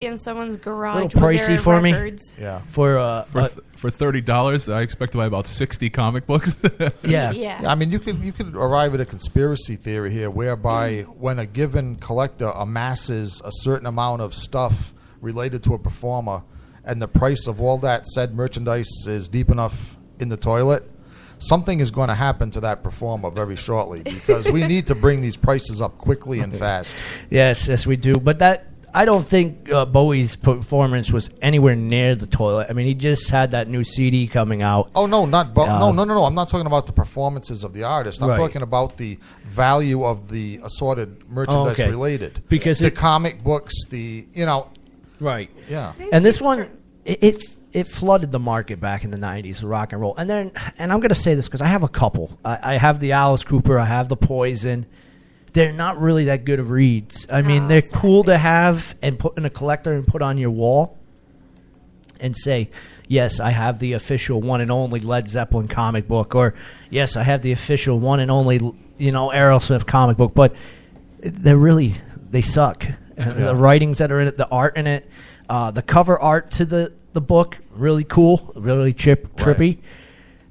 in someone's garage. A little pricey for records. me. Yeah. For $30, I expect to buy about 60 comic books. yeah. Yeah. I mean, you could arrive at a conspiracy theory here, whereby when a given collector amasses a certain amount of stuff related to a performer, and the price of all that said merchandise is deep enough in the toilet, something is going to happen to that performer very shortly, because we need to bring these prices up quickly and fast. Yes, we do. But I don't think Bowie's performance was anywhere near the toilet. I mean, he just had that new CD coming out. Oh, no, no. I'm not talking about the performances of the artist. I'm talking about the value of the assorted merchandise related. Because the comic books, Right. Yeah. And this one, it flooded the market back in the 90s, rock and roll. And I'm going to say this because I have a couple. I have the Alice Cooper. I have the Poison. They're not really that good of reads. I mean, they're cool to have and put in a collector and put on your wall and say, yes, I have the official one and only Led Zeppelin comic book, or yes, I have the official one and only, Aerosmith comic book. But they suck. Yeah. The writings that are in it, the art in it, the cover art to the book, really cool, really trippy. Right.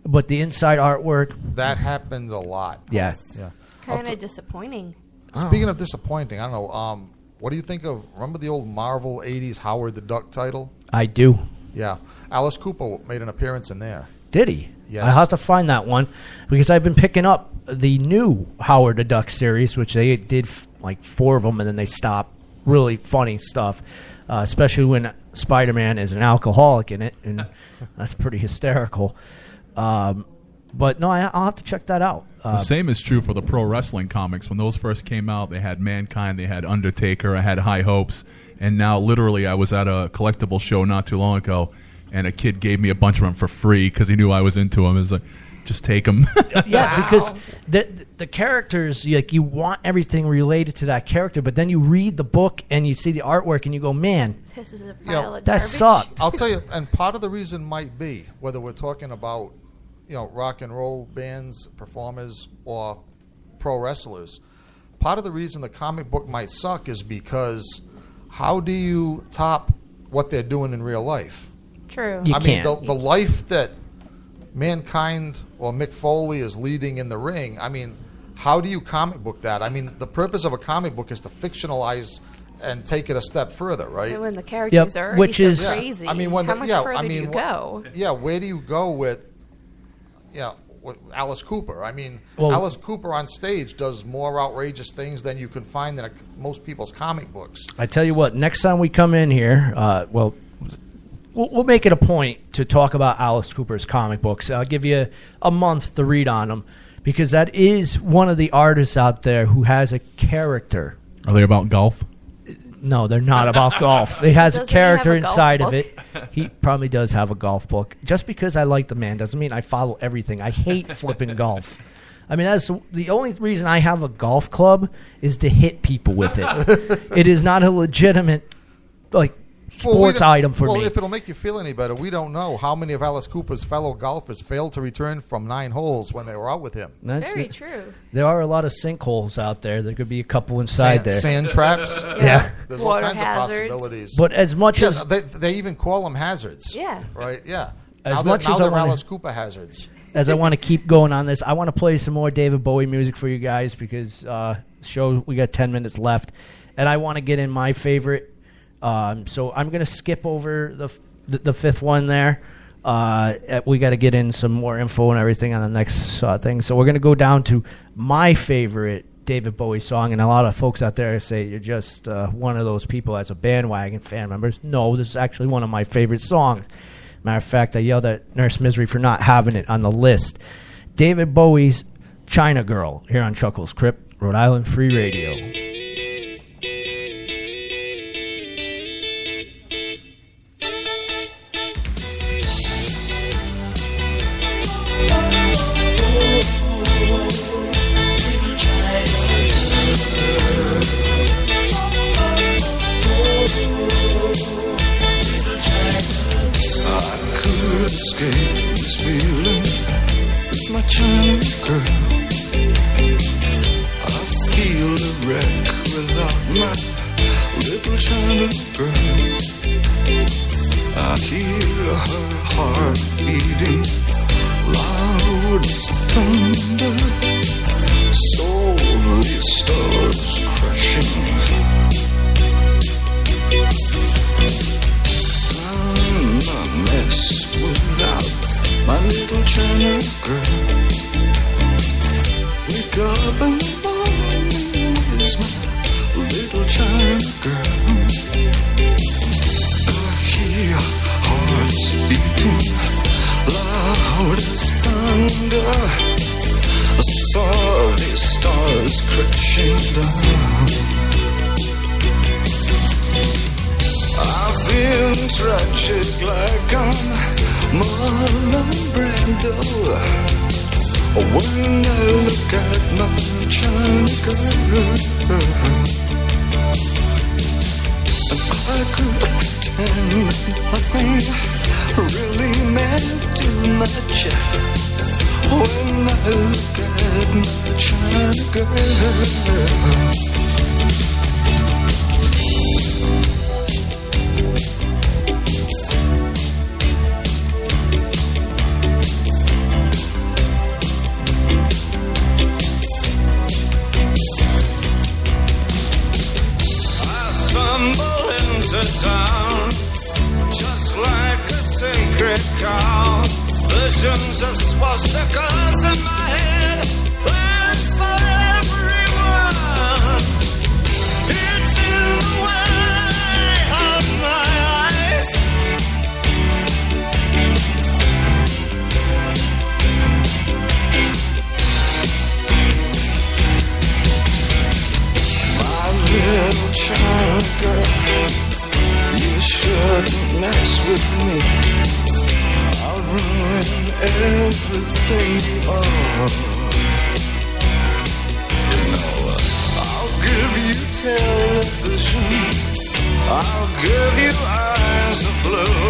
But the inside artwork, that happens a lot. Yeah. Kind of disappointing. Speaking of disappointing, I don't know. What do you think of? Remember the old Marvel '80s Howard the Duck title? I do. Yeah, Alice Cooper made an appearance in there. Did he? Yes. I have to find that one because I've been picking up the new Howard the Duck series, which they did like 4 of them and then they stopped. Really funny stuff, especially when Spider-Man is an alcoholic in it, and that's pretty hysterical. But no, I'll have to check that out. The same is true for the pro wrestling comics. When those first came out, they had Mankind, they had Undertaker, I had High Hopes, and now literally I was at a collectible show not too long ago, and a kid gave me a bunch of them for free because he knew I was into them. It's like, just take them. Yeah, because the characters, you want everything related to that character, but then you read the book and you see the artwork and you go, man, this is a pile of that garbage. sucked. I'll tell you, and part of the reason might be, whether we're talking about rock and roll bands, performers, or pro wrestlers, part of the reason the comic book might suck is because how do you top what they're doing in real life? True. You I can't. mean, the life that Mankind or Mick Foley is leading in the ring, I mean, how do you comic book that? I mean, the purpose of a comic book is to fictionalize and take it a step further, right? And when the characters are already so crazy, I mean, how much further do you go? Yeah, where do you go with Alice Cooper? I mean, Alice Cooper on stage does more outrageous things than you can find in most people's comic books. I tell you what, next time we come in here, we'll make it a point to talk about Alice Cooper's comic books. I'll give you a month to read on them because that is one of the artists out there who has a character. Are they about golf? No, they're not about golf. It has a character inside of it. He probably does have a golf book. Just because I like the man doesn't mean I follow everything. I hate flipping golf. I mean, that's the only reason I have a golf club is to hit people with it. It is not a legitimate sports item for me. Well, if it'll make you feel any better, we don't know how many of Alice Cooper's fellow golfers failed to return from 9 holes when they were out with him. Very true. There are a lot of sinkholes out there. There could be a couple inside there. Sand traps. Yeah. There's Water all kinds hazards. of possibilities. But as much as they even call them hazards. Yeah. Right. Yeah. As now much as they're Alice Cooper hazards. As I want to keep going on this, I want to play some more David Bowie music for you guys because we got 10 minutes left, and I want to get in my favorite. So I'm going to skip over the fifth one there. We got to get in some more info and everything on the next thing. So we're going to go down to my favorite David Bowie song, and a lot of folks out there say you're just one of those people that's a bandwagon fan members. No, this is actually one of my favorite songs. Matter of fact, I yelled at Nurse Misery for not having it on the list. David Bowie's China Girl here on Chuckles Crypt, Rhode Island Free Radio. Escape this feeling with my China girl. I feel a wreck without my little China girl. hear her heart beating loud as thunder, slowly stars crashing. I'm a mess without my little China girl. Wake up in the morning, where's my little China girl? I hear hearts beating loud as thunder, I saw these stars crashing down. I feel tragic like I'm Marlon Brando when I look at my China girl. And I could pretend nothing really meant too much when I look at my China girl. Town, just like a sacred cow. Visions of swastikas in my head, plans for everyone. It's in the way of my eyes. My little child girl, you shouldn't mess with me. I'll ruin everything you are. You know, I'll give you television, I'll give you eyes of blue,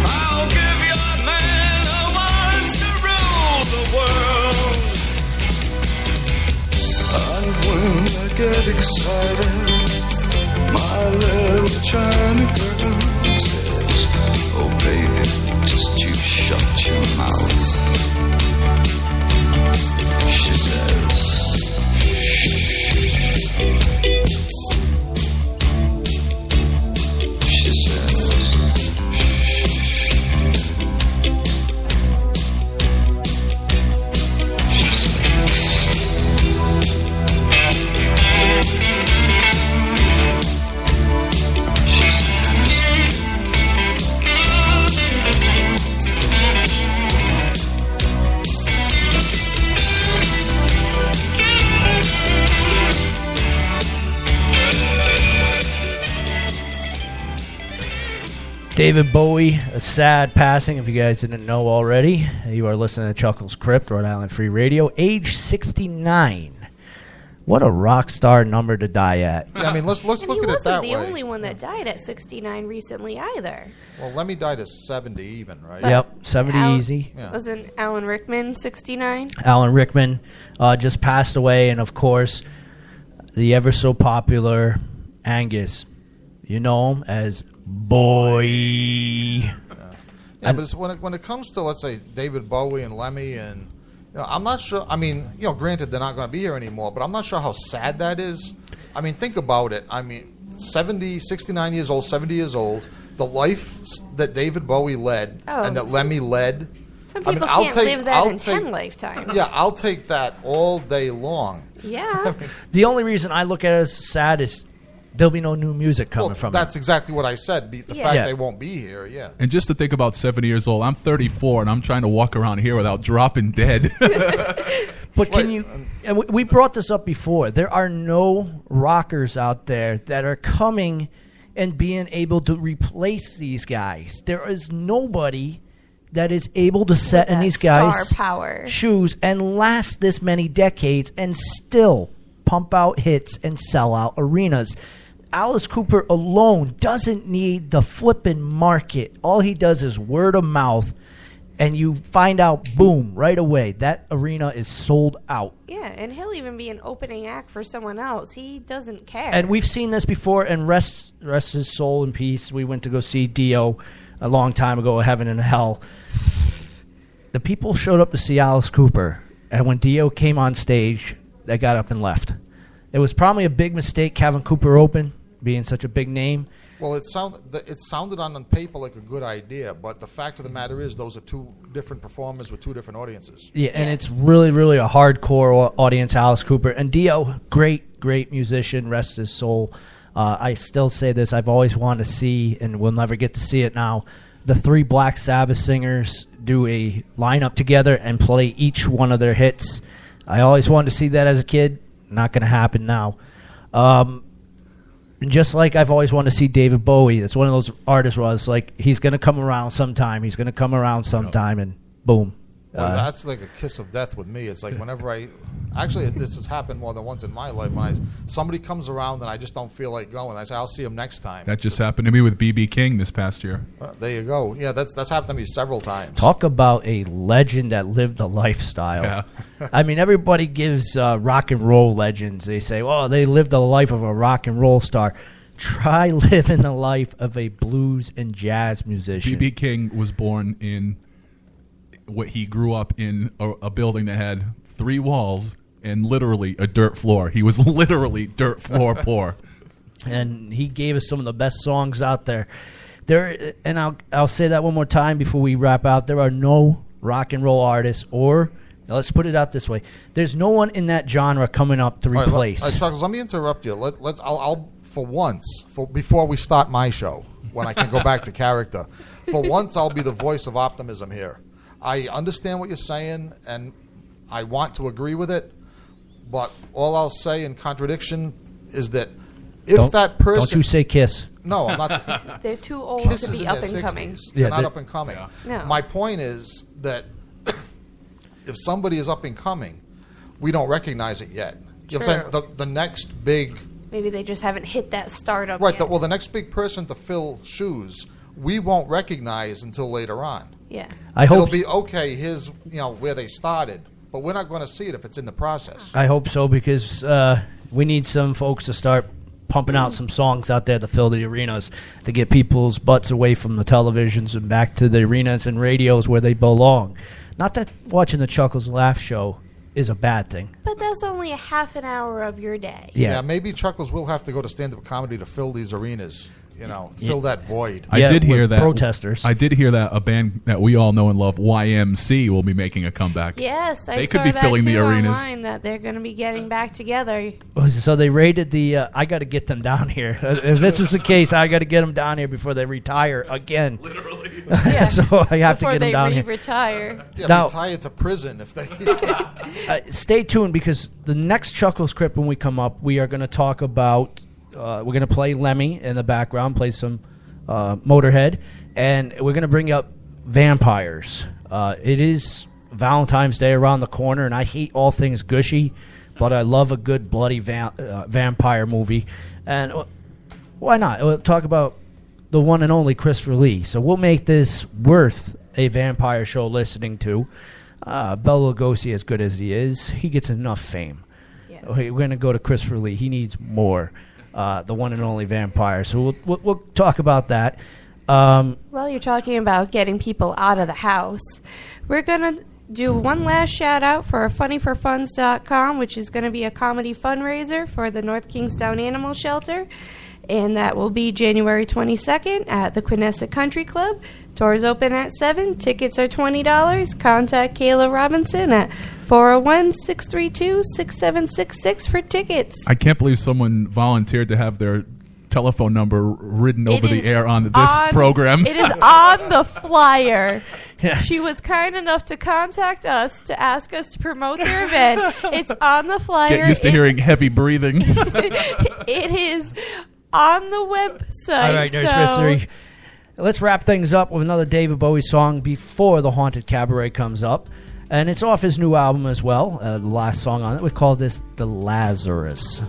I'll give you a man who wants to rule the world. And when I get excited, my little China girl says, oh baby, just you shut your mouth. She says, shh. She says, David Bowie, a sad passing, if you guys didn't know already. You are listening to Chuckles Crypt, Rhode Island Free Radio, age 69. What a rock star number to die at. Yeah, I mean, let's look at it that way. He wasn't the only one that died at 69 recently either. Well, Lemmy died at 70 even, right? Yep, 70 easy. Yeah. Wasn't Alan Rickman 69? Alan Rickman just passed away, and of course, the ever so popular Angus. You know him as Boy. Yeah, but it's when it comes to, let's say, David Bowie and Lemmy, and I'm not sure. I mean, granted they're not going to be here anymore, but I'm not sure how sad that is. I mean, think about it. I mean, 69 years old, 70 years old, the life that David Bowie led and that Lemmy led. Some people can't live that in 10 lifetimes. Yeah, I'll take that all day long. Yeah. The only reason I look at it as sad is there'll be no new music coming from it. That's exactly what I said. The fact they won't be here, yeah. And just to think about 70 years old, I'm 34, and I'm trying to walk around here without dropping dead. But can you... And we brought this up before. There are no rockers out there that are coming and being able to replace these guys. There is nobody that is able to set in these guys' shoes and last this many decades and still pump out hits and sell out arenas. Alice Cooper alone doesn't need the flippin' market. All he does is word of mouth, and you find out, boom, right away, that arena is sold out. Yeah, and he'll even be an opening act for someone else. He doesn't care. And we've seen this before, and rest his soul in peace. We went to go see Dio a long time ago, Heaven and Hell. The people showed up to see Alice Cooper, and when Dio came on stage, they got up and left. It was probably a big mistake having Cooper open, being such a big name. Well, it sounded on paper like a good idea, but the fact of the matter is those are two different performers with two different audiences. Yeah, and it's really, really a hardcore audience, Alice Cooper. And Dio, great, great musician, rest his soul. I still say this, I've always wanted to see, and we'll never get to see it now, the 3 Black Sabbath singers do a lineup together and play each one of their hits. I always wanted to see that as a kid. Not going to happen now. Just like I've always wanted to see David Bowie. It's one of those artists where I was like, he's going to come around sometime. He's going to come around sometime, and boom. Well, that's like a kiss of death with me. It's like whenever actually this has happened more than once in my life. When somebody comes around and I just don't feel like going, I say I'll see him next time. That just happened to me with B.B. King this past year. There you go. Yeah, that's happened to me several times. Talk about a legend that lived a lifestyle. Yeah. I mean, everybody gives rock and roll legends. They say, oh, they lived the life of a rock and roll star. Try living the life of a blues and jazz musician. B.B. King was born in what he grew up in a building that had 3 walls and literally a dirt floor. He was literally dirt floor poor. And he gave us some of the best songs out there. And I'll say that one more time before we wrap out. There are no rock and roll artists, or let's put it out this way: there's no one in that genre coming up to replace. All right, Chuckles, let me interrupt you. I'll for once, before we start my show, when I can go back to character, for once I'll be the voice of optimism here. I understand what you're saying, and I want to agree with it, but all I'll say in contradiction is that if that person... Don't you say Kiss. No, I'm not... They're too old Kiss to is be in up their and 60s. coming. They're not up and coming. Yeah. No. My point is that if somebody is up and coming, we don't recognize it yet. You know what I'm saying? The next big... Maybe they just haven't hit that startup Right. yet. The next big person to fill shoes, we won't recognize until later on. Yeah. It'll be, okay, here's where they started, but we're not going to see it if it's in the process. I hope so, because we need some folks to start pumping out some songs out there to fill the arenas, to get people's butts away from the televisions and back to the arenas and radios where they belong. Not that watching the Chuckles Laugh show is a bad thing. But that's only a half an hour of your day. Yeah. Maybe Chuckles will have to go to stand-up comedy to fill these arenas. Fill that void. I did hear with that protesters. I did hear that a band that we all know and love, YMC, will be making a comeback. Yes, I They saw could be that filling too the arenas. online, that they're going to be getting back together. So they raided the... I got to get them down here. If this is the case, I got to get them down here before they retire again. Literally. Yeah. So I have to Before get them down they here. retire. Yeah, Now- retire to prison if they... Stay tuned, because the next Chuckles Crypt, when we come up, we are going to talk about... we're going to play Lemmy in the background, play some Motorhead, and we're going to bring up vampires. It is Valentine's Day around the corner, and I hate all things gushy, but I love a good bloody vampire movie. And why not? We'll talk about the one and only Christopher Lee. So we'll make this worth a vampire show listening to. Bela Lugosi, as good as he is, he gets enough fame. Yeah. We're going to go to Christopher Lee. He needs more. The one and only vampire. So we'll talk about that. Well, you're talking about getting people out of the house. We're going to do one last shout out for funnyforfunds.com, which is going to be a comedy fundraiser for the North Kingstown Animal Shelter. And that will be January 22nd at the Quinessa Country Club. Doors open at 7. Tickets are $20. Contact Kayla Robinson at 401-632-6766 for tickets. I can't believe someone volunteered to have their telephone number written over the is air on this program. It is on the flyer. Yeah. She was kind enough to contact us to ask us to promote their event. It's on the flyer. Get used to hearing heavy breathing. It is on the website. All right, Nurse so Mystery. Let's wrap things up with another David Bowie song before the Haunted Cabaret comes up. And it's off his new album as well. The last song on it. We call this The Lazarus.